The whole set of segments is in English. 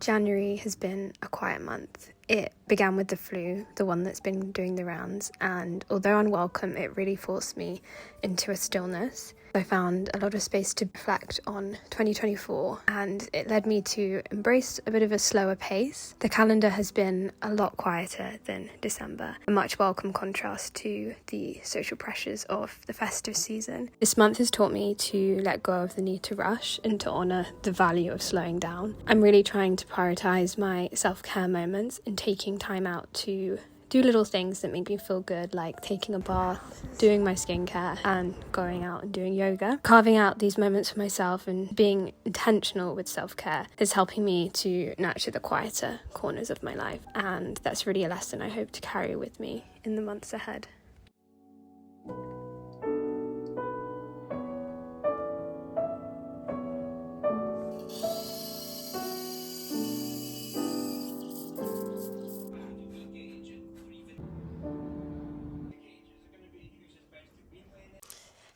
January has been a quiet month. It began with the flu, the one that's been doing the rounds, and although unwelcome, it really forced me into a stillness. I found a lot of space to reflect on 2024, and it led me to embrace a bit of a slower pace. The calendar has been a lot quieter than December, a much welcome contrast to the social pressures of the festive season. This month has taught me to let go of the need to rush and to honour the value of slowing down. I'm really trying to prioritise my self-care moments and taking time out to do little things that make me feel good, like taking a bath, doing my skincare, and going out and doing yoga. Carving out these moments for myself and being intentional with self-care is helping me to nurture the quieter corners of my life, and that's really a lesson I hope to carry with me in the months ahead.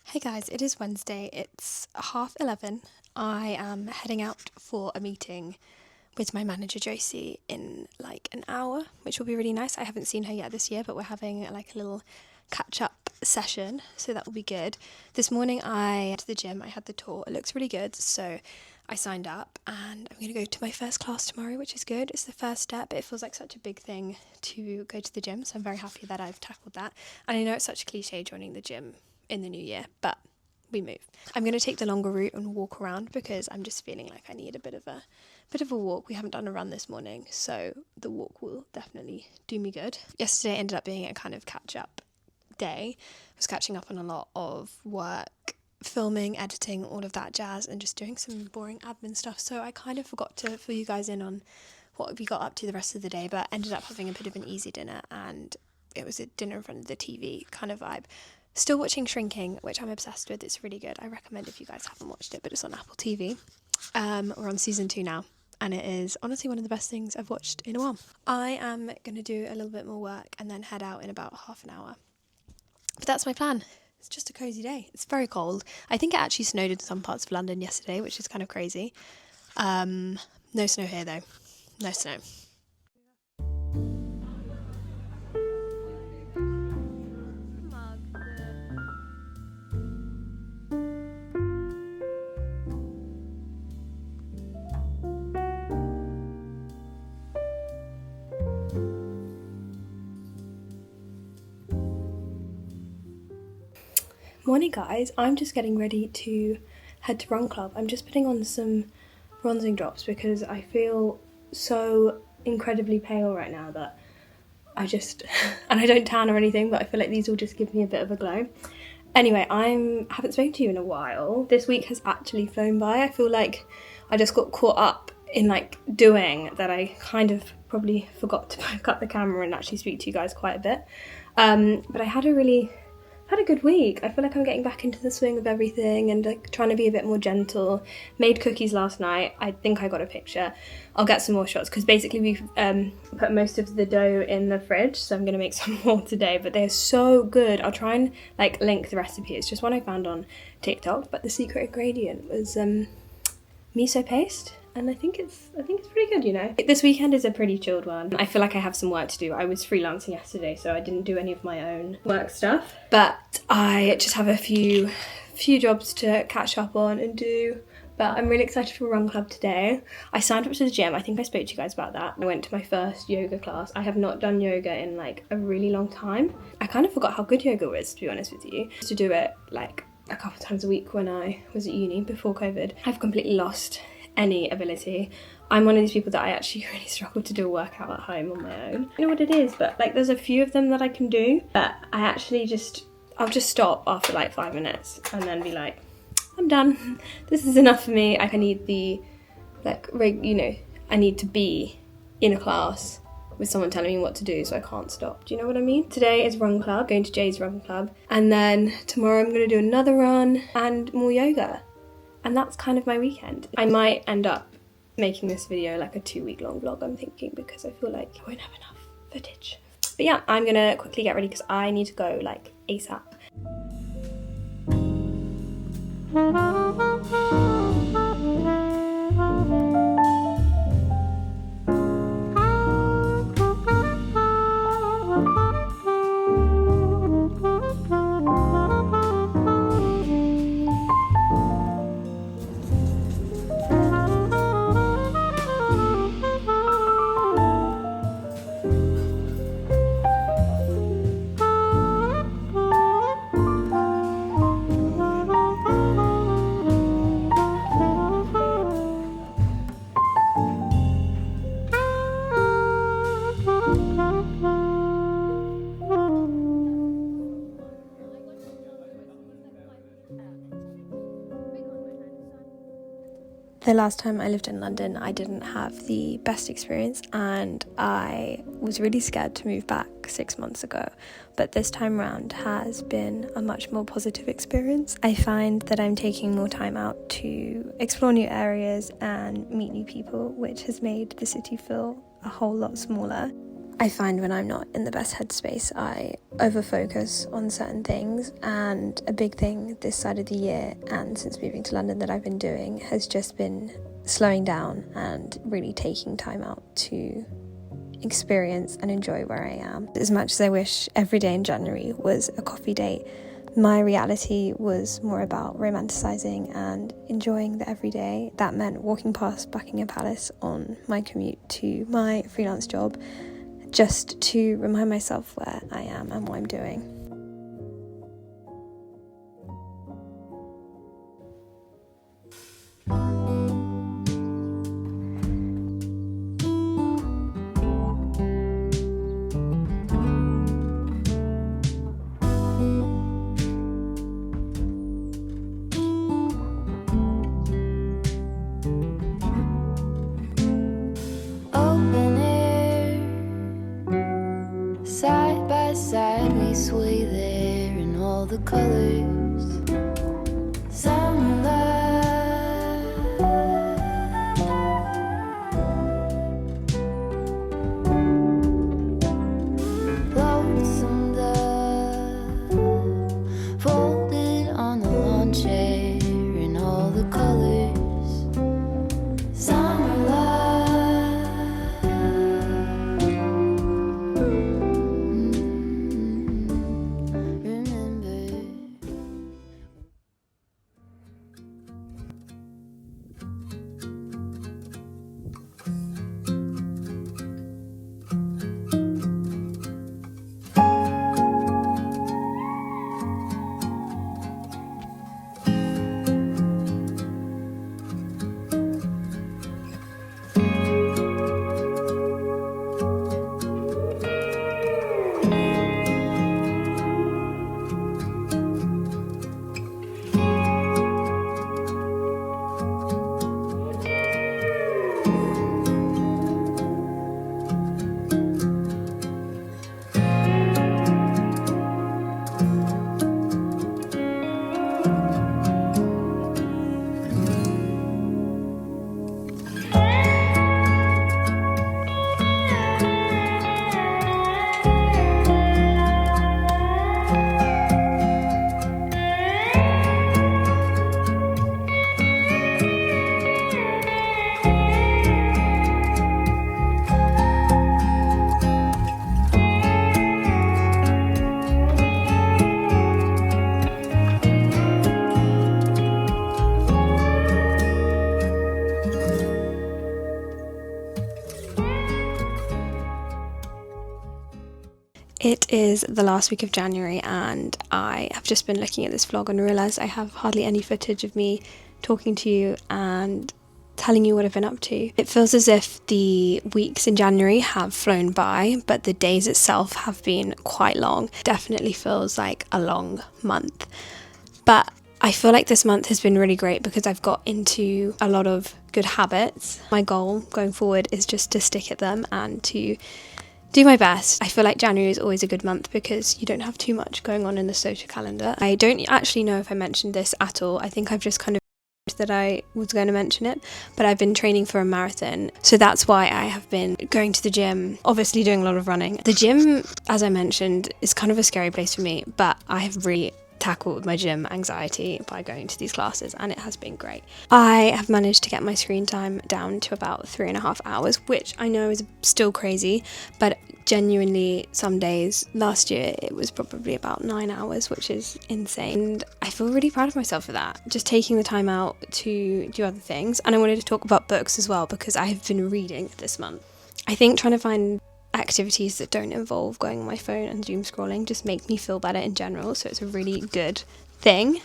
Hey guys, it is Wednesday, it's 11:30. I am heading out for a meeting with my manager Josie in like an hour, which will be really nice. I haven't seen her yet this year, but we're having like a little catch-up session, so that will be good. This morning I went to the gym, I had the tour, it looks really good, so I signed up and I'm going to go to my first class tomorrow, which is good. It's the first step. It feels like such a big thing to go to the gym, so I'm very happy that I've tackled that. And I know it's such a cliche joining the gym in the new year, but we move. I'm going to take the longer route and walk around because I'm just feeling like I need a bit of a walk. We haven't done a run this morning, so the walk will definitely do me good. Yesterday ended up being a kind of catch-up day. I was catching up on a lot of work, filming, editing, all of that jazz, and just doing some boring admin stuff, so I kind of forgot to fill you guys in on what we got up to the rest of the day, but ended up having a bit of an easy dinner, and it was a dinner in front of the TV kind of vibe. Still watching Shrinking, which I'm obsessed with. It's really good. I recommend if you guys haven't watched it, but it's on Apple TV. We're on season 2 now, and it is honestly one of the best things I've watched in a while. I am going to do a little bit more work and then head out in about half an hour. But that's my plan. It's just a cosy day. It's very cold. I think it actually snowed in some parts of London yesterday, which is kind of crazy. No snow here though. No snow. Morning guys, I'm just getting ready to head to Run Club. I'm just putting on some bronzing drops because I feel so incredibly pale right now that I just, and I don't tan or anything, but I feel like these will just give me a bit of a glow. Anyway, I haven't spoken to you in a while. This week has actually flown by. I feel like I just got caught up in like doing that I kind of probably forgot to pick up the camera and actually speak to you guys quite a bit. But I had a good week. I feel like I'm getting back into the swing of everything and like trying to be a bit more gentle. Made cookies last night. I think I got a picture. I'll get some more shots because basically we've put most of the dough in the fridge, so I'm going to make some more today, but they're so good. I'll try and like link the recipe. It's just one I found on TikTok, but the secret ingredient was miso paste. And I think it's pretty good, you know. This weekend is a pretty chilled one. I feel like I have some work to do. I was freelancing yesterday, so I didn't do any of my own work stuff. But I just have a few jobs to catch up on and do. But I'm really excited for Run Club today. I signed up to the gym. I think I spoke to you guys about that. I went to my first yoga class. I have not done yoga in like a really long time. I kind of forgot how good yoga was, to be honest with you. I used to do it like a couple times a week when I was at uni before COVID. I've completely lost any ability. I'm one of these people that I actually really struggle to do a workout at home on my own. I know what it is, but like there's a few of them that I can do, but I actually I'll just stop after like 5 minutes and then be like, I'm done. This is enough for me. Like I need I need to be in a class with someone telling me what to do, so I can't stop. Do you know what I mean? Today is Run Club, going to Jay's Run Club, and then tomorrow I'm going to do another run and more yoga. And that's kind of my weekend. I might end up making this video like a 2-week long vlog, I'm thinking, because I feel like I won't have enough footage. But yeah, I'm gonna quickly get ready because I need to go like ASAP. The last time I lived in London, I didn't have the best experience and I was really scared to move back 6 months ago. But this time round has been a much more positive experience. I find that I'm taking more time out to explore new areas and meet new people, which has made the city feel a whole lot smaller. I find when I'm not in the best headspace, I over-focus on certain things, and a big thing this side of the year and since moving to London that I've been doing has just been slowing down and really taking time out to experience and enjoy where I am. As much as I wish every day in January was a coffee date, my reality was more about romanticising and enjoying the everyday. That meant walking past Buckingham Palace on my commute to my freelance job, just to remind myself where I am and what I'm doing. Side by side we sway there in all the colors. Summer love, lonesome dove, folded on the lawn chair in all the colors. Summer love. It is the last week of January and I have just been looking at this vlog and realised I have hardly any footage of me talking to you and telling you what I've been up to. It feels as if the weeks in January have flown by, but the days itself have been quite long. Definitely feels like a long month. But I feel like this month has been really great because I've got into a lot of good habits. My goal going forward is just to stick at them and to do my best. I feel like January is always a good month because you don't have too much going on in the social calendar. I don't actually know if I mentioned this at all. I think I've just kind of that I was going to mention it, but I've been training for a marathon, so that's why I have been going to the gym, obviously doing a lot of running. The gym, as I mentioned, is kind of a scary place for me, but I have really tackled my gym anxiety by going to these classes and it has been great. I have managed to get my screen time down to about 3.5 hours, which I know is still crazy, but genuinely some days last year it was probably about 9 hours, which is insane, and I feel really proud of myself for that, just taking the time out to do other things. And I wanted to talk about books as well because I have been reading this month. I think trying to find activities that don't involve going on my phone and doom scrolling just make me feel better in general, so it's a really good thing.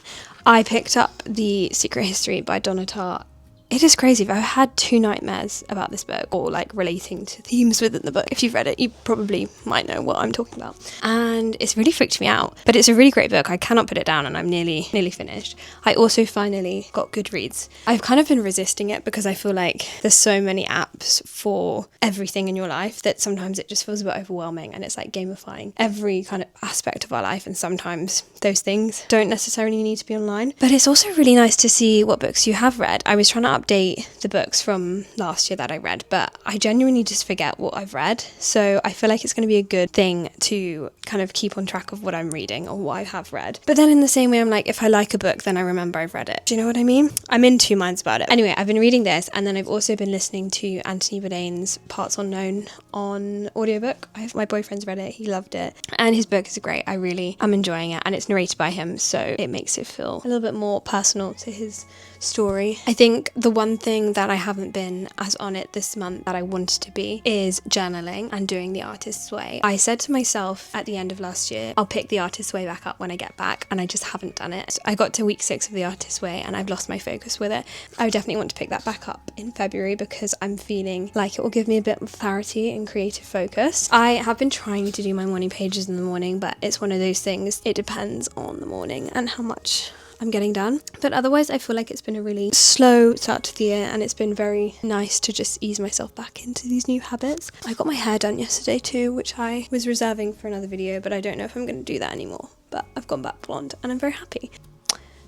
I picked up The Secret History by Donna Tartt It is crazy, but I've had 2 nightmares about this book, or like relating to themes within the book. If you've read it, you probably might know what I'm talking about. And it's really freaked me out. But it's a really great book. I cannot put it down, and I'm nearly finished. I also finally got Goodreads. I've kind of been resisting it because I feel like there's so many apps for everything in your life that sometimes it just feels a bit overwhelming, and it's like gamifying every kind of aspect of our life, and sometimes those things don't necessarily need to be online. But it's also really nice to see what books you have read. I was trying to update the books from last year that I read, but I genuinely just forget what I've read. So I feel like it's going to be a good thing to kind of keep on track of what I'm reading or what I have read. But then in the same way, I'm like, if I like a book, then I remember I've read it. Do you know what I mean? I'm in 2 minds about it. Anyway, I've been reading this, and then I've also been listening to Anthony Bourdain's Parts Unknown on audiobook. My boyfriend's read it, he loved it, and his book is great. I really am enjoying it, and it's narrated by him, so it makes it feel a little bit more personal to his story. I think the one thing that I haven't been as on it this month that I wanted to be is journaling and doing the artist's way. I said to myself at the end of last year, I'll pick the artist's way back up when I get back, and I just haven't done it. I got to week 6 of the artist's way and I've lost my focus with it. I would definitely want to pick that back up in February because I'm feeling like it will give me a bit of clarity and creative focus. I have been trying to do my morning pages in the morning, but it's one of those things, it depends on the morning and how much I'm getting done. But otherwise, I feel like it's been a really slow start to the year, and it's been very nice to just ease myself back into these new habits. I got my hair done yesterday too, which I was reserving for another video, but I don't know if I'm going to do that anymore. But I've gone back blonde and I'm very happy.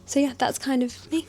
So yeah, that's kind of me.